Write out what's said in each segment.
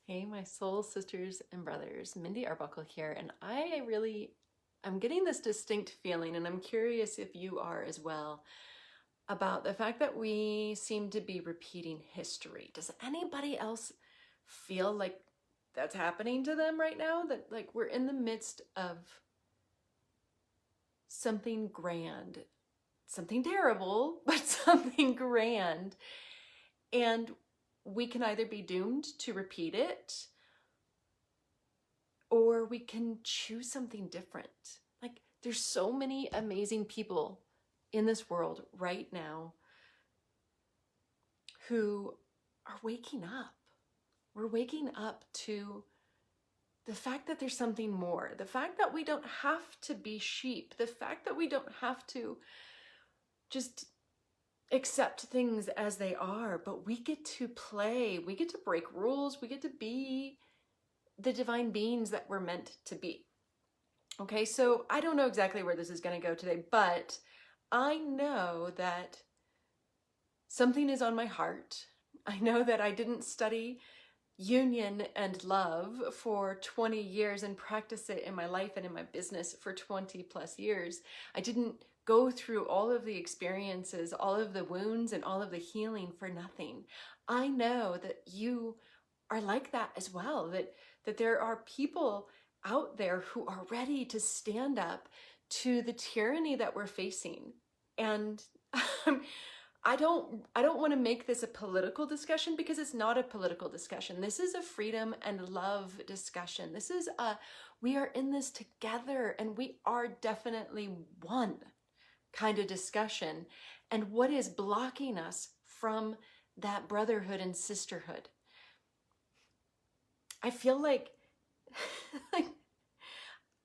Hey, my soul sisters and brothers, Mindy Arbuckle here, and I'm getting this distinct feeling, and I'm curious if you are as well, about the fact that we seem to be repeating history. Does anybody else feel like that's happening to them right now? That like we're in the midst of something grand, something terrible, but something grand, and we can either be doomed to repeat it or we can choose something different. Like, there's so many amazing people in this world right now who are waking up. We're waking up to the fact that there's something more, the fact that we don't have to be sheep, the fact that we don't have to just accept things as they are, but we get to play, we get to break rules, we get to be the divine beings that we're meant to be. Okay, so I don't know exactly where this is going to go today, but I know that something is on my heart. I know that I didn't study union and love for 20 years and practice it in my life and in my business for 20 plus years. I didn't go through all of the experiences, all of the wounds, and all of the healing for nothing. I know that you are like that as well, that there are people out there who are ready to stand up to the tyranny that we're facing. And I don't want to make this a political discussion, because it's not a political discussion. This is a freedom and love discussion. This is we are in this together, and we are definitely one kind of discussion. And what is blocking us from that brotherhood and sisterhood? I feel like like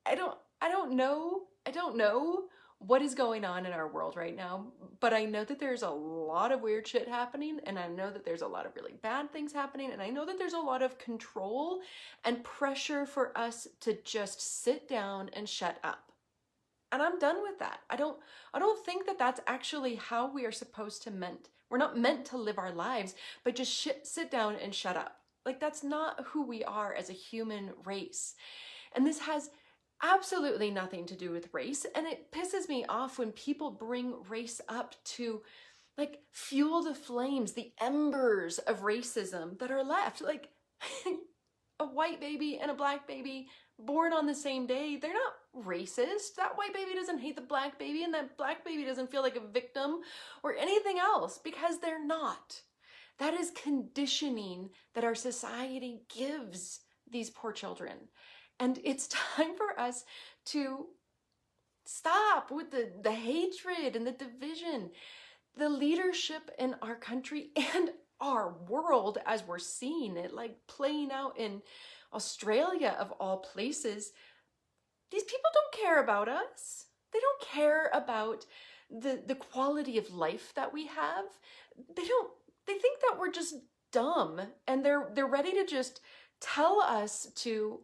I don't know what is going on in our world right now, but I know that there's a lot of weird shit happening, and I know that there's a lot of really bad things happening, and I know that there's a lot of control and pressure for us to just sit down and shut up. And I'm done with that. I don't think that that's actually how we are supposed to we're not meant to live our lives, but just sit down and shut up. Like, that's not who we are as a human race. And this has absolutely nothing to do with race. And it pisses me off when people bring race up to like fuel the flames, the embers of racism that are left. Like a white baby and a black baby born on the same day, they're not racist. That white baby doesn't hate the black baby, and that black baby doesn't feel like a victim or anything else, because they're not. That is conditioning that our society gives these poor children. And it's time for us to stop with the hatred and the division. The leadership in our country and our world, as we're seeing it like playing out in Australia of all places, these people don't care about us. They don't care about the quality of life that we have. They think that we're just dumb, and they're ready to just tell us to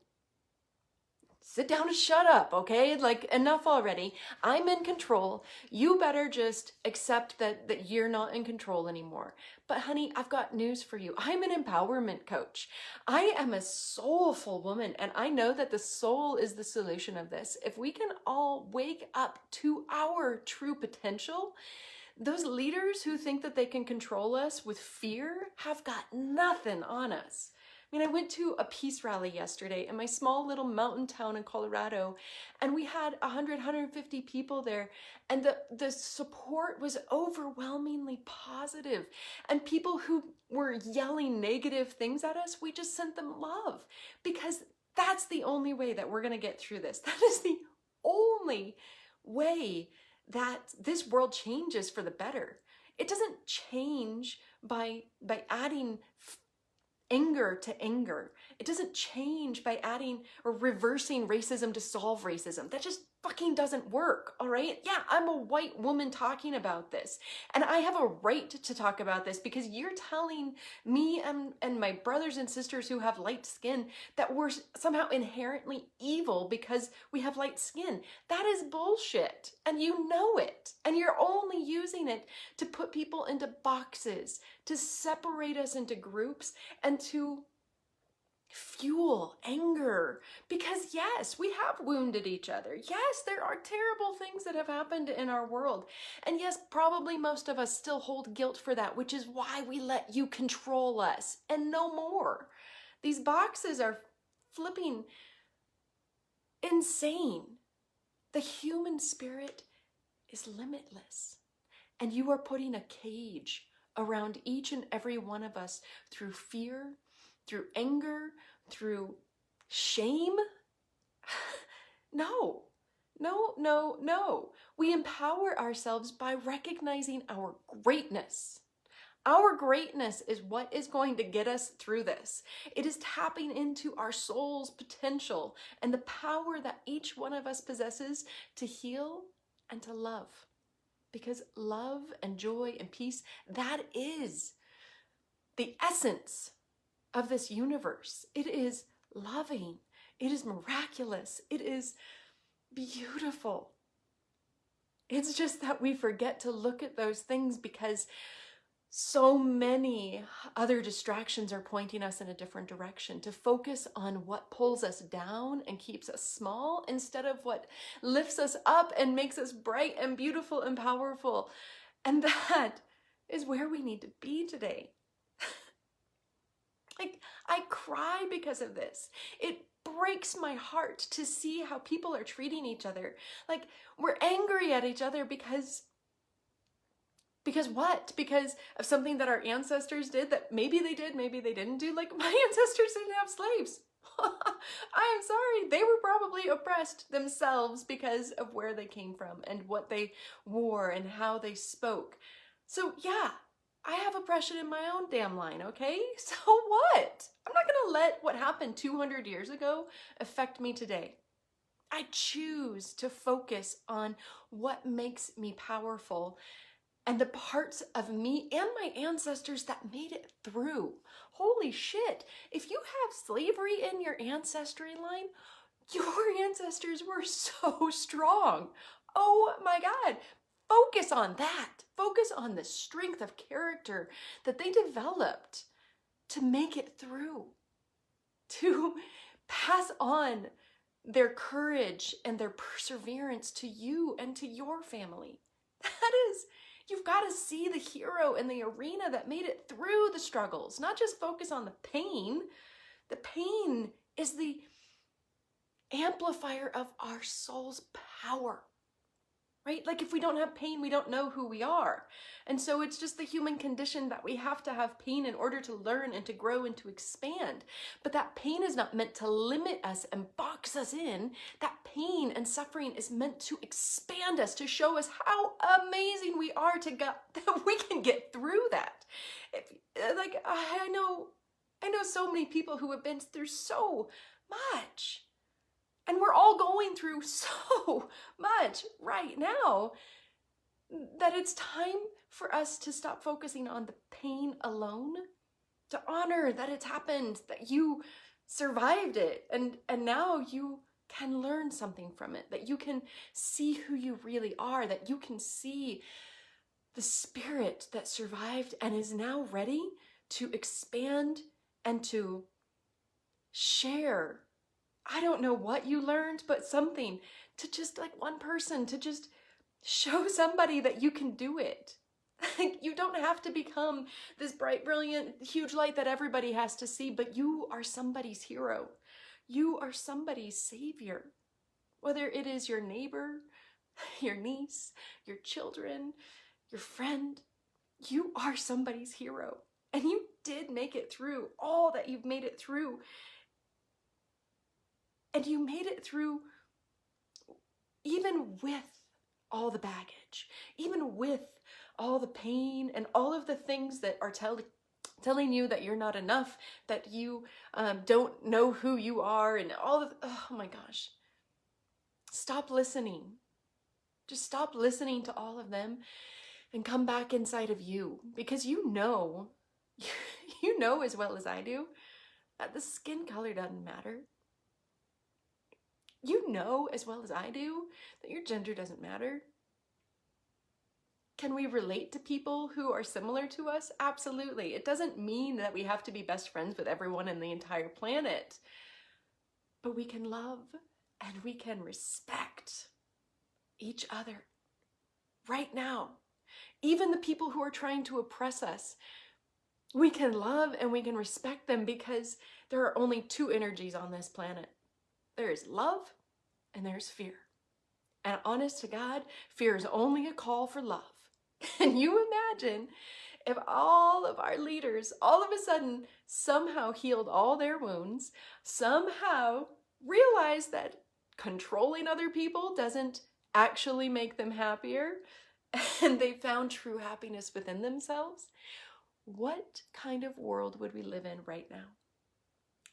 sit down and shut up, okay? Like, enough already. I'm in control. You better just accept that you're not in control anymore. But honey, I've got news for you. I'm an empowerment coach. I am a soulful woman, and I know that the soul is the solution of this. If we can all wake up to our true potential, those leaders who think that they can control us with fear have got nothing on us. I mean, I went to a peace rally yesterday in my small little mountain town in Colorado, and we had 100, 150 people there, and the support was overwhelmingly positive. And people who were yelling negative things at us, we just sent them love, because that's the only way that we're going to get through this. That is the only way that this world changes for the better. It doesn't change by adding anger to anger. It doesn't change by adding or reversing racism to solve racism. That just fucking doesn't work, all right? Yeah, I'm a white woman talking about this, and I have a right to talk about this, because you're telling me and my brothers and sisters who have light skin that we're somehow inherently evil because we have light skin. That is bullshit, and you know it, and you're only using it to put people into boxes, to separate us into groups, and to fuel anger, because yes, we have wounded each other. Yes, there are terrible things that have happened in our world. And yes, probably most of us still hold guilt for that, which is why we let you control us and no more. These boxes are flipping insane. The human spirit is limitless, and you are putting a cage around each and every one of us through fear, through anger, through shame. No, no, no, no. We empower ourselves by recognizing our greatness. Our greatness is what is going to get us through this. It is tapping into our soul's potential and the power that each one of us possesses to heal and to love. Because love and joy and peace, that is the essence of this universe. It is loving. It is miraculous. It is beautiful. It's just that we forget to look at those things because so many other distractions are pointing us in a different direction, to focus on what pulls us down and keeps us small instead of what lifts us up and makes us bright and beautiful and powerful. And that is where we need to be today. Like, I cry because of this. It breaks my heart to see how people are treating each other. Like, we're angry at each other because what? Because of something that our ancestors did that maybe they did, maybe they didn't do. Like, my ancestors didn't have slaves. I'm sorry. They were probably oppressed themselves because of where they came from and what they wore and how they spoke. So yeah, I have oppression in my own damn line, okay? So what? I'm not gonna let what happened 200 years ago affect me today. I choose to focus on what makes me powerful and the parts of me and my ancestors that made it through. Holy shit, if you have slavery in your ancestry line, your ancestors were so strong. Oh my God. Focus on that. Focus on the strength of character that they developed to make it through, to pass on their courage and their perseverance to you and to your family. That is, you've got to see the hero in the arena that made it through the struggles, not just focus on the pain. The pain is the amplifier of our soul's power. Right? Like, if we don't have pain, we don't know who we are. And so it's just the human condition that we have to have pain in order to learn and to grow and to expand. But that pain is not meant to limit us and box us in. That pain and suffering is meant to expand us, to show us how amazing we are that we can get through that. I know so many people who have been through so much. And we're all going through so much right now that it's time for us to stop focusing on the pain alone, to honor that it's happened, that you survived it, and now you can learn something from it, that you can see who you really are, that you can see the spirit that survived and is now ready to expand and to share. I don't know what you learned, but something, to just, like, one person, to just show somebody that you can do it. Like, you don't have to become this bright, brilliant, huge light that everybody has to see, but you are somebody's hero. You are somebody's savior. Whether it is your neighbor, your niece, your children, your friend, you are somebody's hero. And you did make it through all that you've made it through. And you made it through even with all the baggage, even with all the pain and all of the things that are telling you that you're not enough, that you don't know who you are, and all of, oh my gosh. Stop listening. Just stop listening to all of them and come back inside of you, because you know as well as I do that the skin color doesn't matter. You know as well as I do that your gender doesn't matter. Can we relate to people who are similar to us? Absolutely. It doesn't mean that we have to be best friends with everyone in the entire planet, but we can love and we can respect each other right now. Even the people who are trying to oppress us, we can love and we can respect them, because there are only two energies on this planet. There is love and there's fear. And honest to God, fear is only a call for love. Can you imagine if all of our leaders all of a sudden somehow healed all their wounds, somehow realized that controlling other people doesn't actually make them happier, and they found true happiness within themselves? What kind of world would we live in right now?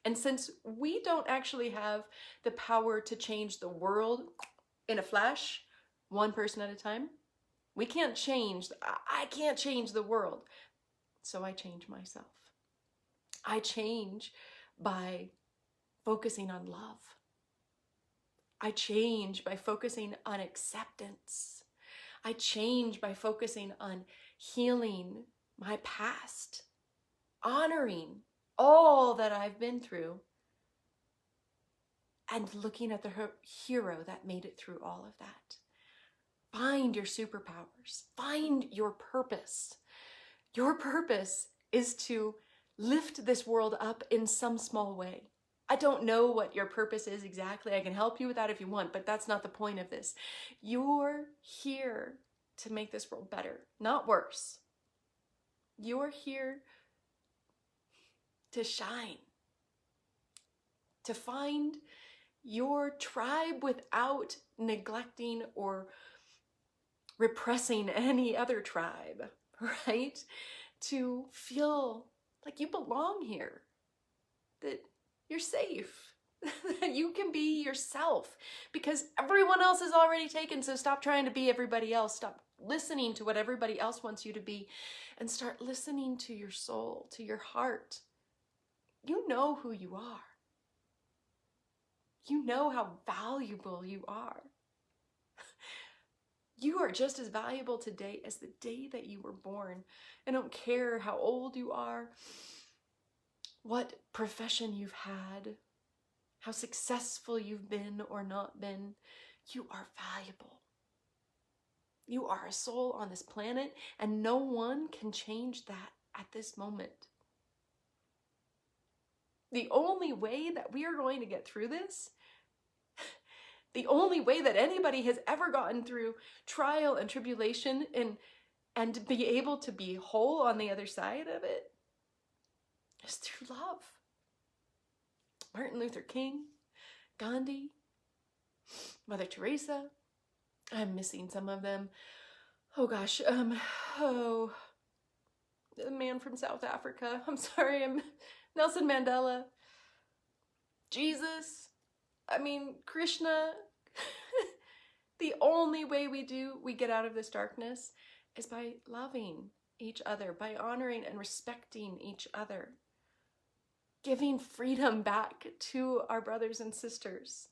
And since we don't actually have the power to change the world in a flash, one person at a time, we can't change, I can't change the world. So I change myself. I change by focusing on love. I change by focusing on acceptance. I change by focusing on healing my past, honoring all that I've been through, and looking at the hero that made it through all of that. Find your superpowers. Find your purpose. Your purpose is to lift this world up in some small way. I don't know what your purpose is exactly. I can help you with that if you want, but that's not the point of this. You're here to make this world better, not worse. You're here to shine, to find your tribe without neglecting or repressing any other tribe, right? To feel like you belong here, that you're safe, that you can be yourself, because everyone else is already taken. So stop trying to be everybody else. Stop listening to what everybody else wants you to be, and start listening to your soul, to your heart. You know who you are. You know how valuable you are. You are just as valuable today as the day that you were born. I don't care how old you are, what profession you've had, how successful you've been or not been. You are valuable. You are a soul on this planet, and no one can change that at this moment. The only way that we are going to get through this, the only way that anybody has ever gotten through trial and tribulation and be able to be whole on the other side of it, is through love. Martin Luther King, Gandhi, Mother Teresa. I'm missing some of them. Oh gosh, the man from South Africa. I'm sorry, Nelson Mandela. Jesus. Krishna. The only way we get out of this darkness is by loving each other, by honoring and respecting each other, giving freedom back to our brothers and sisters.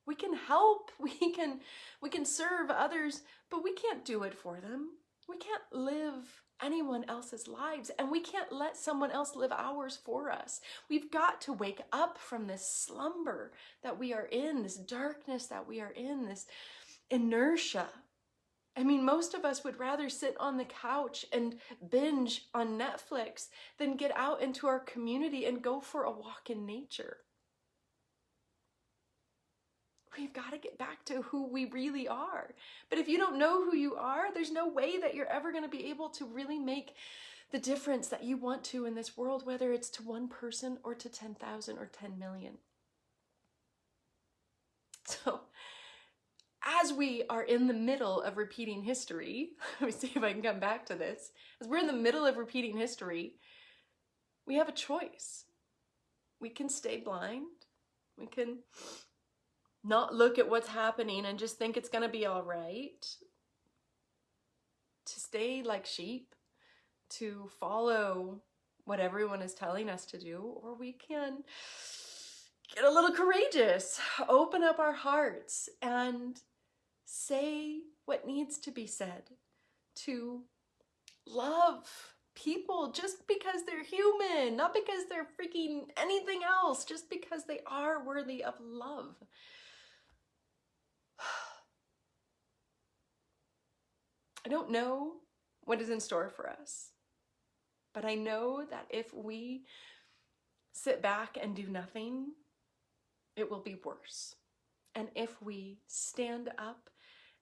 We can help, we can serve others, but we can't do it for them. We can't live anyone else's lives, and we can't let someone else live ours for us. We've got to wake up from this slumber that we are in, this darkness that we are in, this inertia. Most of us would rather sit on the couch and binge on Netflix than get out into our community and go for a walk in nature. We've got to get back to who we really are. But if you don't know who you are, there's no way that you're ever going to be able to really make the difference that you want to in this world, whether it's to one person or to 10,000 or 10 million. So, as we are in the middle of repeating history, let me see if I can come back to this. As we're in the middle of repeating history, we have a choice. We can stay blind. We can not look at what's happening and just think it's going to be all right. To stay like sheep, to follow what everyone is telling us to do, or we can get a little courageous, open up our hearts and say what needs to be said, to love people just because they're human, not because they're freaking anything else, just because they are worthy of love. I don't know what is in store for us, but I know that if we sit back and do nothing, it will be worse. And if we stand up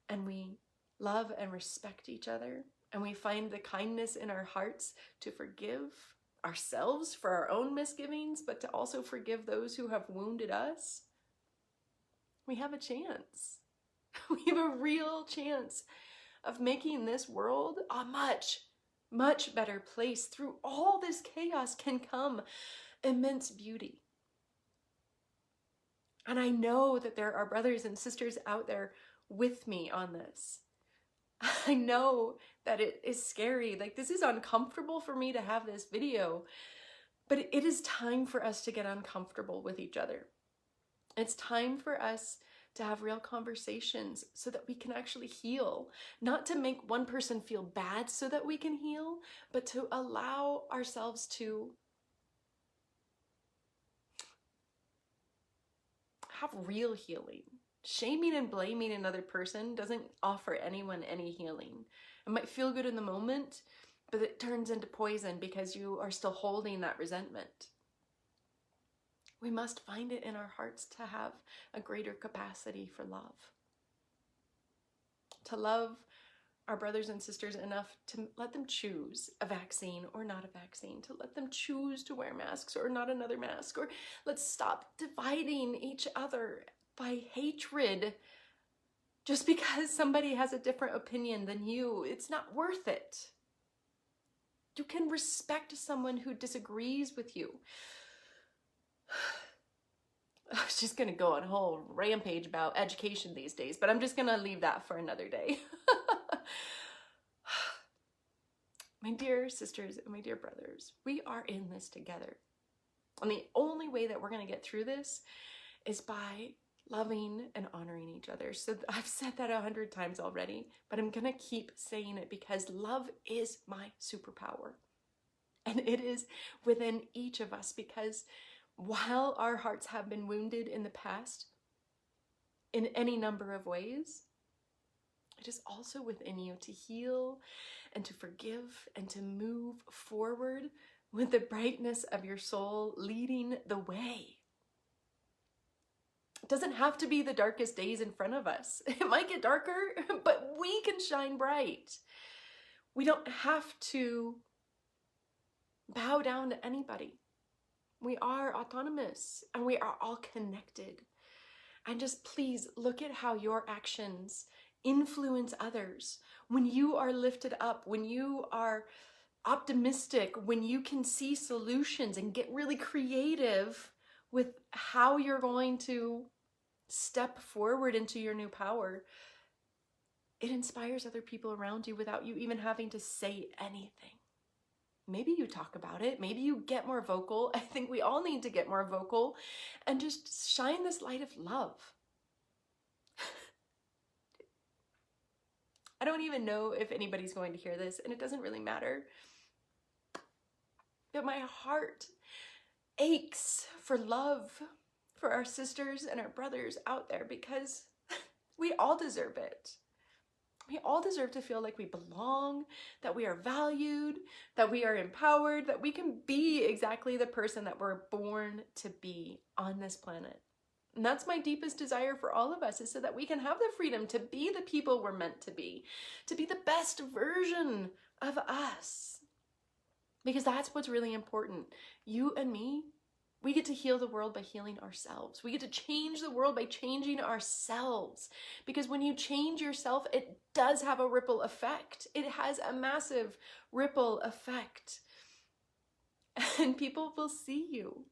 and we love and respect each other, and we find the kindness in our hearts to forgive ourselves for our own misgivings, but to also forgive those who have wounded us, we have a chance. We have a real chance of making this world a much, much better place. Through all this chaos can come immense beauty. And I know that there are brothers and sisters out there with me on this. I know that it is scary. Like, this is uncomfortable for me to have this video, but it is time for us to get uncomfortable with each other. It's time for us to have real conversations so that we can actually heal, not to make one person feel bad so that we can heal, but to allow ourselves to have real healing. Shaming and blaming another person doesn't offer anyone any healing. It might feel good in the moment, but it turns into poison because you are still holding that resentment. We must find it in our hearts to have a greater capacity for love. To love our brothers and sisters enough to let them choose a vaccine or not a vaccine, to let them choose to wear masks or not another mask, or let's stop dividing each other by hatred just because somebody has a different opinion than you. It's not worth it. You can respect someone who disagrees with you. I was just going to go on a whole rampage about education these days, but I'm just going to leave that for another day. My dear sisters and my dear brothers, we are in this together. And the only way that we're going to get through this is by loving and honoring each other. So I've said that 100 times already, but I'm going to keep saying it because love is my superpower. And it is within each of us, because while our hearts have been wounded in the past in any number of ways, it is also within you to heal and to forgive and to move forward with the brightness of your soul leading the way. It doesn't have to be the darkest days in front of us. It might get darker, but we can shine bright. We don't have to bow down to anybody. We are autonomous and we are all connected. And just please look at how your actions influence others. When you are lifted up, when you are optimistic, when you can see solutions and get really creative with how you're going to step forward into your new power, it inspires other people around you without you even having to say anything. Maybe you talk about it. Maybe you get more vocal. I think we all need to get more vocal and just shine this light of love. I don't even know if anybody's going to hear this, and it doesn't really matter. But my heart aches for love for our sisters and our brothers out there, because we all deserve it. We all deserve to feel like we belong, that we are valued, that we are empowered, that we can be exactly the person that we're born to be on this planet. And that's my deepest desire for all of us, is so that we can have the freedom to be the people we're meant to be the best version of us. Because that's what's really important. You and me, we get to heal the world by healing ourselves. We get to change the world by changing ourselves. Because when you change yourself, it does have a ripple effect. It has a massive ripple effect. And people will see you.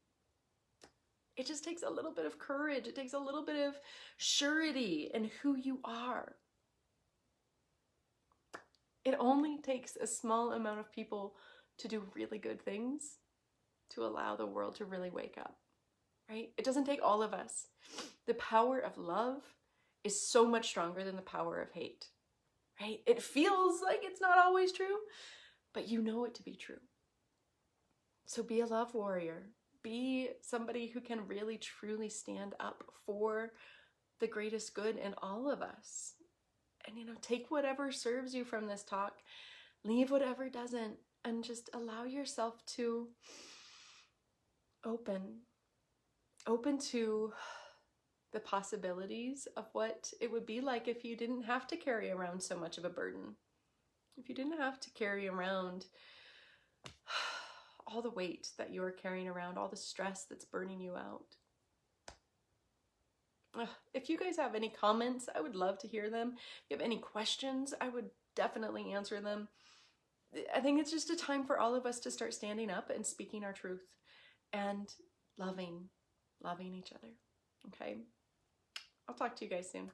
It just takes a little bit of courage. It takes a little bit of surety in who you are. It only takes a small amount of people to do really good things to allow the world to really wake up, right? It doesn't take all of us. The power of love is so much stronger than the power of hate, right? It feels like it's not always true, but you know it to be true. So be a love warrior. Be somebody who can really truly stand up for the greatest good in all of us. And, take whatever serves you from this talk, leave whatever doesn't, and just allow yourself to open to the possibilities of what it would be like if you didn't have to carry around so much of a burden. If you didn't have to carry around all the weight that you're carrying around, all the stress that's burning you out. If you guys have any comments, I would love to hear them. If you have any questions, I would definitely answer them. I think it's just a time for all of us to start standing up and speaking our truth and loving each other. Okay? I'll talk to you guys soon.